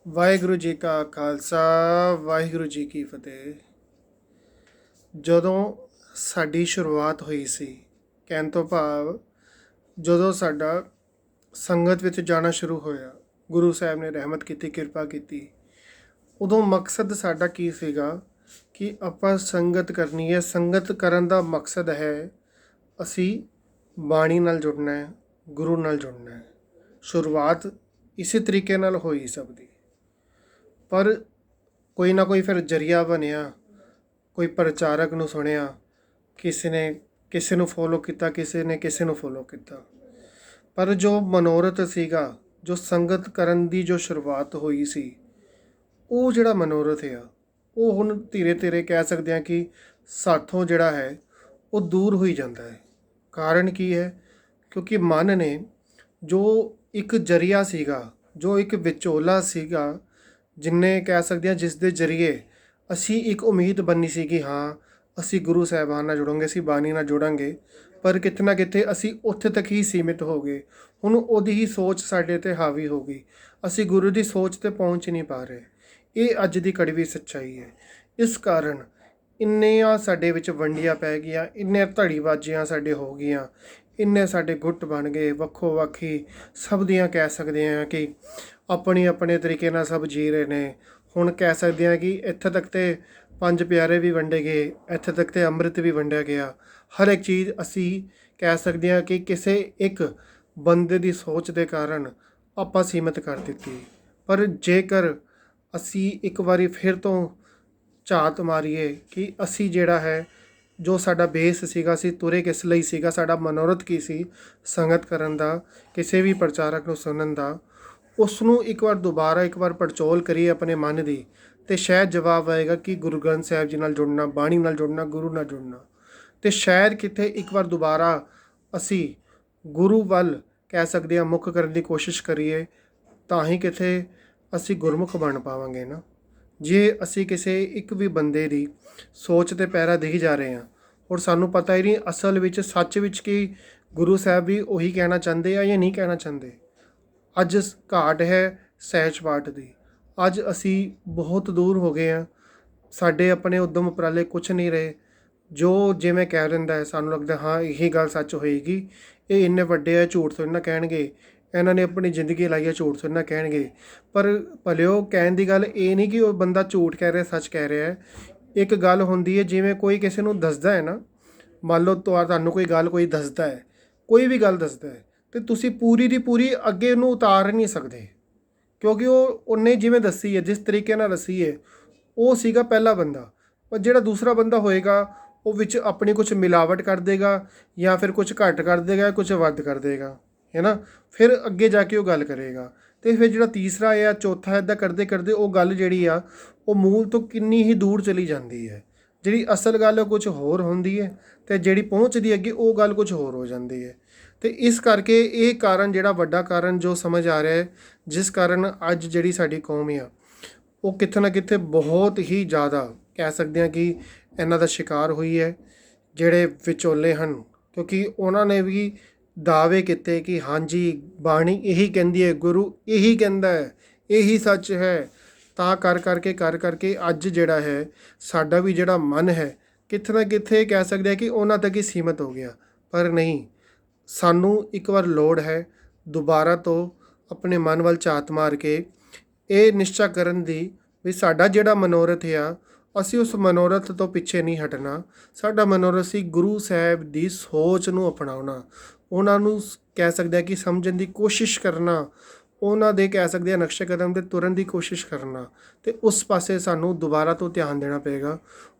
ਵਾਹਿਗੁਰੂ ਜੀ ਕਾ ਖਾਲਸਾ ਵਾਹਿਗੁਰੂ ਜੀ ਕੀ ਫਤਿਹ। ਜਦੋਂ ਸਾਡੀ ਸ਼ੁਰੂਆਤ ਹੋਈ ਸੀ, ਕਹਿਣ ਤੋਂ ਭਾਵ ਜਦੋਂ ਸਾਡਾ ਸੰਗਤ ਵਿੱਚ ਜਾਣਾ ਸ਼ੁਰੂ ਹੋਇਆ, ਗੁਰੂ ਸਾਹਿਬ ਨੇ ਰਹਿਮਤ ਕੀਤੀ, ਕਿਰਪਾ ਕੀਤੀ। ਉਦੋਂ ਮਕਸਦ ਸਾਡਾ ਕੀ ਸੀਗਾ ਕਿ ਆਪਾਂ ਸੰਗਤ ਕਰਨੀ ਹੈ। ਸੰਗਤ ਕਰਨ ਦਾ ਮਕਸਦ ਹੈ ਅਸੀਂ ਬਾਣੀ ਨਾਲ ਜੁੜਨਾ ਹੈ, ਗੁਰੂ ਨਾਲ ਜੁੜਨਾ ਹੈ। ਸ਼ੁਰੂਆਤ ਇਸੇ ਤਰੀਕੇ ਨਾਲ ਹੋਈ ਸਭ ਦੀ, ਪਰ ਕੋਈ ਨਾ ਕੋਈ ਫਿਰ ਜਰੀਆ ਬਣਿਆ। ਕੋਈ ਪ੍ਰਚਾਰਕ ਨੂੰ ਸੁਣਿਆ, ਕਿਸੇ ਨੇ ਕਿਸੇ ਨੂੰ ਫੋਲੋ ਕੀਤਾ, ਕਿਸੇ ਨੇ ਕਿਸੇ ਨੂੰ ਫੋਲੋ ਕੀਤਾ। ਪਰ ਜੋ ਮਨੋਰਥ ਸੀਗਾ, ਜੋ ਸੰਗਤ ਕਰਨ ਦੀ ਜੋ ਸ਼ੁਰੂਆਤ ਹੋਈ ਸੀ, ਉਹ ਜਿਹੜਾ ਮਨੋਰਥ ਆ ਉਹ ਹੁਣ ਧੀਰੇ ਧੀਰੇ ਕਹਿ ਸਕਦੇ ਹਾਂ ਕਿ ਸਾਥੋਂ ਜਿਹੜਾ ਹੈ ਉਹ ਦੂਰ ਹੋਈ ਜਾਂਦਾ ਹੈ। ਕਾਰਨ ਕੀ ਹੈ? ਕਿਉਂਕਿ ਮਨ ਨੇ ਜੋ ਇੱਕ ਜਰੀਆ ਸੀਗਾ, ਜੋ ਇੱਕ ਵਿਚੋਲਾ ਸੀਗਾ, ਜਿੰਨੇ ਕਹਿ ਸਕਦੇ ਹਾਂ ਜਿਸ ਦੇ ਜ਼ਰੀਏ ਅਸੀਂ ਇੱਕ ਉਮੀਦ ਬੰਨੀ ਸੀ ਕਿ ਹਾਂ ਅਸੀਂ ਗੁਰੂ ਸਾਹਿਬਾਨ ਨਾਲ ਜੁੜਾਂਗੇ, ਅਸੀਂ ਬਾਣੀ ਨਾਲ ਜੁੜਾਂਗੇ, ਪਰ ਕਿਤੇ ਨਾ ਕਿਤੇ ਅਸੀਂ ਉੱਥੇ ਤੱਕ ਹੀ ਸੀਮਿਤ ਹੋ ਗਏ। ਹੁਣ ਉਹਦੀ ਹੀ ਸੋਚ ਸਾਡੇ 'ਤੇ ਹਾਵੀ ਹੋ ਗਈ, ਅਸੀਂ ਗੁਰੂ ਦੀ ਸੋਚ 'ਤੇ ਪਹੁੰਚ ਨਹੀਂ ਪਾ ਰਹੇ। ਇਹ ਅੱਜ ਦੀ ਕੜਵੀ ਸੱਚਾਈ ਹੈ। ਇਸ ਕਾਰਨ ਇੰਨੀਆਂ ਸਾਡੇ ਵਿੱਚ ਵੰਡੀਆਂ ਪੈ ਗਈਆਂ, ਇੰਨੇ ਧੜੀਬਾਜ਼ੀਆਂ ਸਾਡੇ ਹੋ ਗਈਆਂ, ਇੰਨੇ ਸਾਡੇ ਗੁੱਟ ਬਣ ਗਏ, ਵੱਖੋ ਵੱਖੀ ਸਭ ਦੀਆਂ ਕਹਿ ਸਕਦੇ ਹਾਂ ਕਿ ਆਪਣੀ ਆਪਣੇ ਤਰੀਕੇ ਨਾਲ ਸਭ ਜੀ ਰਹੇ ਨੇ। ਹੁਣ ਕਹਿ ਸਕਦੇ ਹਾਂ ਕਿ ਇੱਥੇ ਤੱਕ ਤੇ ਪੰਜ ਪਿਆਰੇ ਵੀ ਵੰਡੇ ਗਏ, ਇੱਥੇ ਤੱਕ ਤੇ ਅੰਮ੍ਰਿਤ ਵੀ ਵੰਡਿਆ ਗਿਆ। ਹਰ ਇੱਕ ਚੀਜ਼ ਅਸੀਂ ਕਹਿ ਸਕਦੇ ਹਾਂ ਕਿ ਕਿਸੇ ਇੱਕ ਬੰਦੇ ਦੀ ਸੋਚ ਦੇ ਕਾਰਨ ਆਪਾਂ ਸੀਮਤ ਕਰ ਦਿੱਤੀ। ਪਰ ਜੇਕਰ ਅਸੀਂ ਇੱਕ ਵਾਰੀ ਫਿਰ ਤੋਂ ਝਾਤ ਮਾਰੀਏ ਕਿ ਅਸੀਂ ਜਿਹੜਾ ਹੈ, ਜੋ ਸਾਡਾ ਬੇਸ ਸੀਗਾ, ਅਸੀਂ ਤੁਰੇ ਕਿਸ ਲਈ ਸੀਗਾ, ਸਾਡਾ ਮਨੋਰਥ ਕੀ ਸੀ ਸੰਗਤ ਕਰਨ ਦਾ, ਕਿਸੇ ਵੀ ਪ੍ਰਚਾਰਕ ਨੂੰ ਸੁਣਨ ਦਾ, ਉਸ ਨੂੰ ਇੱਕ ਵਾਰ ਦੁਬਾਰਾ ਇੱਕ ਵਾਰ ਪੜਚੋਲ ਕਰੀਏ ਆਪਣੇ ਮਨ ਦੀ, ਅਤੇ ਸ਼ਾਇਦ ਜਵਾਬ ਆਏਗਾ ਕਿ ਗੁਰੂ ਗ੍ਰੰਥ ਸਾਹਿਬ ਜੀ ਨਾਲ ਜੁੜਨਾ, ਬਾਣੀ ਨਾਲ ਜੁੜਨਾ, ਗੁਰੂ ਨਾਲ ਜੁੜਨਾ। ਅਤੇ ਸ਼ਾਇਦ ਕਿਤੇ ਇੱਕ ਵਾਰ ਦੁਬਾਰਾ ਅਸੀਂ ਗੁਰੂ ਵੱਲ ਕਹਿ ਸਕਦੇ ਹਾਂ ਮੁੱਖ ਕਰਨ ਦੀ ਕੋਸ਼ਿਸ਼ ਕਰੀਏ, ਤਾਂ ਹੀ ਕਿਤੇ ਅਸੀਂ ਗੁਰਮੁਖ ਬਣ ਪਾਵਾਂਗੇ ਨਾ। ਜੇ ਅਸੀਂ ਕਿਸੇ ਇੱਕ ਵੀ ਬੰਦੇ ਦੀ ਸੋਚ 'ਤੇ ਪਹਿਰਾ ਦੇਈ ਜਾ ਰਹੇ ਹਾਂ ਔਰ ਸਾਨੂੰ ਪਤਾ ਹੀ ਨਹੀਂ ਅਸਲ ਵਿੱਚ ਸੱਚ ਵਿੱਚ ਕਿ ਗੁਰੂ ਸਾਹਿਬ ਵੀ ਉਹੀ ਕਹਿਣਾ ਚਾਹੁੰਦੇ ਆ ਜਾਂ ਨਹੀਂ ਕਹਿਣਾ ਚਾਹੁੰਦੇ। ਅੱਜ ਘਾਟ ਹੈ ਸਹਿਜ ਪਾਠ ਦੀ। ਅੱਜ ਅਸੀਂ ਬਹੁਤ ਦੂਰ ਹੋ ਗਏ ਹਾਂ, ਸਾਡੇ ਆਪਣੇ ਉੱਦਮ ਉਪਰਾਲੇ ਕੁਛ ਨਹੀਂ ਰਹੇ। ਜੋ ਜਿਵੇਂ ਕਹਿ ਦਿੰਦਾ ਹੈ ਸਾਨੂੰ ਲੱਗਦਾ ਹਾਂ ਇਹੀ ਗੱਲ ਸੱਚ ਹੋਏਗੀ, ਇਹ ਇੰਨੇ ਵੱਡੇ ਆ, ਝੂਠ ਥੋੜ੍ਹੀ ਨਾ ਕਹਿਣਗੇ, ਇਹਨਾਂ ਨੇ ਆਪਣੀ ਜ਼ਿੰਦਗੀ ਲਾਈ ਹੈ, ਝੂਠ ਥੋੜ੍ਹੀ ਨਾ ਕਹਿਣਗੇ। ਪਰ ਭਲਿਓ ਕਹਿਣ ਦੀ ਗੱਲ ਇਹ ਨਹੀਂ ਕਿ ਉਹ ਬੰਦਾ ਝੂਠ ਕਹਿ ਰਿਹਾ, ਸੱਚ ਕਹਿ ਰਿਹਾ ਹੈ। ਇੱਕ ਗੱਲ ਹੁੰਦੀ ਹੈ, ਜਿਵੇਂ ਕੋਈ ਕਿਸੇ ਨੂੰ ਦੱਸਦਾ ਹੈ ਨਾ, ਮੰਨ ਲਓ ਤੁਹਾਨੂੰ ਕੋਈ ਗੱਲ ਕੋਈ ਦੱਸਦਾ ਹੈ, ਕੋਈ ਵੀ ਗੱਲ ਦੱਸਦਾ ਹੈ, ਅਤੇ ਤੁਸੀਂ ਪੂਰੀ ਦੀ ਪੂਰੀ ਅੱਗੇ ਉਹਨੂੰ ਉਤਾਰ ਨਹੀਂ ਸਕਦੇ, ਕਿਉਂਕਿ ਉਹਨੇ ਜਿਵੇਂ ਦੱਸੀ ਹੈ, ਜਿਸ ਤਰੀਕੇ ਨਾਲ ਦੱਸੀ ਹੈ, ਉਹ ਸੀਗਾ ਪਹਿਲਾ ਬੰਦਾ। ਪਰ ਜਿਹੜਾ ਦੂਸਰਾ ਬੰਦਾ ਹੋਏਗਾ ਉਹ ਵਿੱਚ ਆਪਣੀ ਕੁਛ ਮਿਲਾਵਟ ਕਰ ਦੇਗਾ, ਜਾਂ ਫਿਰ ਕੁਛ ਘੱਟ ਕਰ ਦੇਗਾ, ਕੁਛ ਵੱਧ ਕਰ ਦੇਗਾ, ਹੈ ਨਾ। ਫਿਰ ਅੱਗੇ ਜਾ ਕੇ ਉਹ ਗੱਲ ਕਰੇਗਾ, ਅਤੇ ਫਿਰ ਜਿਹੜਾ ਤੀਸਰਾ ਆ, ਚੌਥਾ, ਇੱਦਾਂ ਕਰਦੇ ਕਰਦੇ ਉਹ ਗੱਲ ਜਿਹੜੀ ਆ ਉਹ ਮੂਲ ਤੋਂ ਕਿੰਨੀ ਹੀ ਦੂਰ ਚਲੀ ਜਾਂਦੀ ਹੈ। ਜਿਹੜੀ ਅਸਲ ਗੱਲ ਉਹ ਕੁਛ ਹੋਰ ਹੁੰਦੀ ਹੈ, ਅਤੇ ਜਿਹੜੀ ਪਹੁੰਚਦੀ ਅੱਗੇ ਉਹ ਗੱਲ ਕੁਛ ਹੋਰ ਹੋ ਜਾਂਦੀ ਹੈ। ਅਤੇ ਇਸ ਕਰਕੇ ਇਹ ਕਾਰਨ, ਜਿਹੜਾ ਵੱਡਾ ਕਾਰਨ ਜੋ ਸਮਝ ਆ ਰਿਹਾ ਹੈ, ਜਿਸ ਕਾਰਨ ਅੱਜ ਜਿਹੜੀ ਸਾਡੀ ਕੌਮ ਆ ਉਹ ਕਿਤੇ ਨਾ ਕਿਤੇ ਬਹੁਤ ਹੀ ਜ਼ਿਆਦਾ ਕਹਿ ਸਕਦੇ ਹਾਂ ਕਿ ਇਹਨਾਂ ਦਾ ਸ਼ਿਕਾਰ ਹੋਈ ਹੈ, ਜਿਹੜੇ ਵਿਚੋਲੇ ਹਨ। ਕਿਉਂਕਿ ਉਹਨਾਂ ਨੇ ਵੀ ਦਾਅਵੇ ਕੀਤੇ ਕਿ ਹਾਂਜੀ ਬਾਣੀ ਇਹੀ ਕਹਿੰਦੀ ਹੈ, ਗੁਰੂ ਇਹੀ ਕਹਿੰਦਾ ਹੈ, ਇਹੀ ਸੱਚ ਹੈ। ਤਾਂ ਕਰ ਕਰਕੇ ਅੱਜ ਜਿਹੜਾ ਹੈ ਸਾਡਾ ਵੀ ਜਿਹੜਾ ਮਨ ਹੈ ਕਿਤੇ ਨਾ ਕਿਤੇ ਕਹਿ ਸਕਦੇ ਹਾਂ ਕਿ ਉਹਨਾਂ ਤੱਕ ਹੀ ਸੀਮਤ ਹੋ ਗਿਆ। ਪਰ ਨਹੀਂ, ਸਾਨੂੰ ਇੱਕ ਵਾਰ ਲੋੜ ਹੈ ਦੁਬਾਰਾ ਤੋਂ ਆਪਣੇ ਮਨ ਵੱਲ ਝਾਤ ਮਾਰ ਕੇ ਇਹ ਨਿਸ਼ਚਾ ਕਰਨ ਦੀ ਵੀ ਸਾਡਾ ਜਿਹੜਾ ਮਨੋਰਥ ਆ, ਅਸੀਂ ਉਸ ਮਨੋਰਥ ਤੋਂ ਪਿੱਛੇ ਨਹੀਂ ਹਟਣਾ। ਸਾਡਾ ਮਨੋਰਥ ਸੀ ਗੁਰੂ ਸਾਹਿਬ ਦੀ ਸੋਚ ਨੂੰ ਅਪਣਾਉਣਾ, ਉਹਨਾਂ ਨੂੰ ਕਹਿ ਸਕਦੇ ਹਾਂ ਕਿ ਸਮਝਣ ਦੀ ਕੋਸ਼ਿਸ਼ ਕਰਨਾ, ਉਹਨਾਂ ਦੇ ਕਹਿ ਸਕਦੇ ਹਾਂ ਨਕਸ਼ੇ ਕਦਮ 'ਤੇ ਤੁਰਨ ਦੀ ਕੋਸ਼ਿਸ਼ ਕਰਨਾ। ਅਤੇ ਉਸ ਪਾਸੇ ਸਾਨੂੰ ਦੁਬਾਰਾ ਤੋਂ ਧਿਆਨ ਦੇਣਾ ਪਏਗਾ।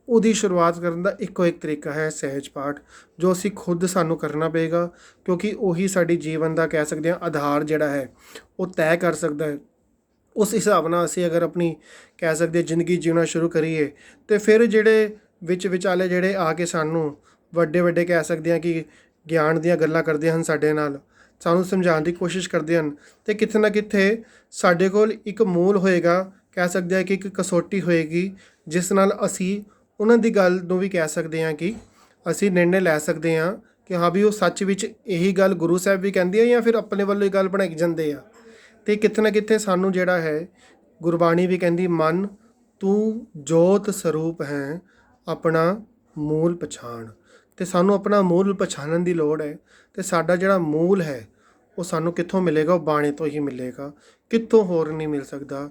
ਉਹਦੀ ਸ਼ੁਰੂਆਤ ਕਰਨ ਦਾ ਇੱਕੋ ਇੱਕ ਤਰੀਕਾ ਹੈ ਸਹਿਜ ਪਾਠ, ਜੋ ਅਸੀਂ ਖੁਦ ਸਾਨੂੰ ਕਰਨਾ ਪਏਗਾ, ਕਿਉਂਕਿ ਉਹੀ ਸਾਡੀ ਜੀਵਨ ਦਾ ਕਹਿ ਸਕਦੇ ਹਾਂ ਆਧਾਰ ਜਿਹੜਾ ਹੈ ਉਹ ਤੈਅ ਕਰ ਸਕਦਾ ਹੈ। ਉਸ ਹਿਸਾਬ ਨਾਲ ਅਸੀਂ ਅਗਰ ਆਪਣੀ ਕਹਿ ਸਕਦੇ ਜ਼ਿੰਦਗੀ ਜਿਉਣਾ ਸ਼ੁਰੂ ਕਰੀਏ, ਅਤੇ ਫਿਰ ਜਿਹੜੇ ਵਿਚਾਲੇ ਜਿਹੜੇ ਆ ਕੇ ਸਾਨੂੰ ਵੱਡੇ ਵੱਡੇ ਕਹਿ ਸਕਦੇ ਹਾਂ ਕਿ ਗਿਆਨ ਦੀਆਂ ਗੱਲਾਂ ਕਰਦੇ ਹਨ, ਸਾਡੇ ਨਾਲ ਸਾਨੂੰ ਸਮਝਾਉਣ ਦੀ ਕੋਸ਼ਿਸ਼ ਕਰਦੇ ਹਨ, ਅਤੇ ਕਿਤੇ ਨਾ ਕਿਤੇ ਸਾਡੇ ਕੋਲ ਇੱਕ ਮੂਲ ਹੋਏਗਾ, ਕਹਿ ਸਕਦੇ ਹਾਂ ਕਿ ਇੱਕ ਕਸੌਟੀ ਹੋਏਗੀ, ਜਿਸ ਨਾਲ ਅਸੀਂ ਉਹਨਾਂ ਦੀ ਗੱਲ ਨੂੰ ਵੀ ਕਹਿ ਸਕਦੇ ਹਾਂ ਕਿ ਅਸੀਂ ਨਿਰਣੇ ਲੈ ਸਕਦੇ ਹਾਂ ਕਿ ਹਾਂ ਵੀ ਉਹ ਸੱਚ ਵਿੱਚ ਇਹੀ ਗੱਲ ਗੁਰੂ ਸਾਹਿਬ ਵੀ ਕਹਿੰਦੇ ਆ ਜਾਂ ਫਿਰ ਆਪਣੇ ਵੱਲੋਂ ਇਹ ਗੱਲ ਬਣਾਈ ਜਾਂਦੇ ਆ। ਅਤੇ ਕਿਤੇ ਨਾ ਕਿਤੇ ਸਾਨੂੰ ਜਿਹੜਾ ਹੈ ਗੁਰਬਾਣੀ ਵੀ ਕਹਿੰਦੀ, ਮਨ ਤੂੰ ਜੋਤ ਸਰੂਪ ਹੈ, ਆਪਣਾ ਮੂਲ ਪਛਾਣ। ਤੇ ਸਾਨੂੰ ਆਪਣਾ ਮੂਲ ਪਛਾਣਨ ਦੀ ਲੋੜ ਹੈ। ਤੇ ਸਾਡਾ ਜਿਹੜਾ ਮੂਲ ਹੈ ਉਹ ਸਾਨੂੰ ਕਿੱਥੋਂ ਮਿਲੇਗਾ? ਉਹ ਬਾਣੀ ਤੋਂ ਹੀ ਮਿਲੇਗਾ, ਕਿੱਥੋਂ ਹੋਰ ਨਹੀਂ ਮਿਲ ਸਕਦਾ।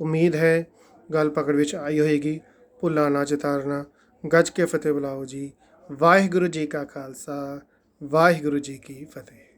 ਉਮੀਦ ਹੈ ਗੱਲ ਪਕੜ ਵਿੱਚ ਆਈ ਹੋਏਗੀ। ਭੁੱਲਾਂ ਨਾ ਚਿਤਾਰਨਾ, ਗੱਜ ਕੇ ਫਤਿਹ ਬੁਲਾਓ ਜੀ। ਵਾਹਿਗੁਰੂ ਜੀ ਕਾ ਖਾਲਸਾ, ਵਾਹਿਗੁਰੂ ਜੀ ਕੀ ਫਤਿਹ।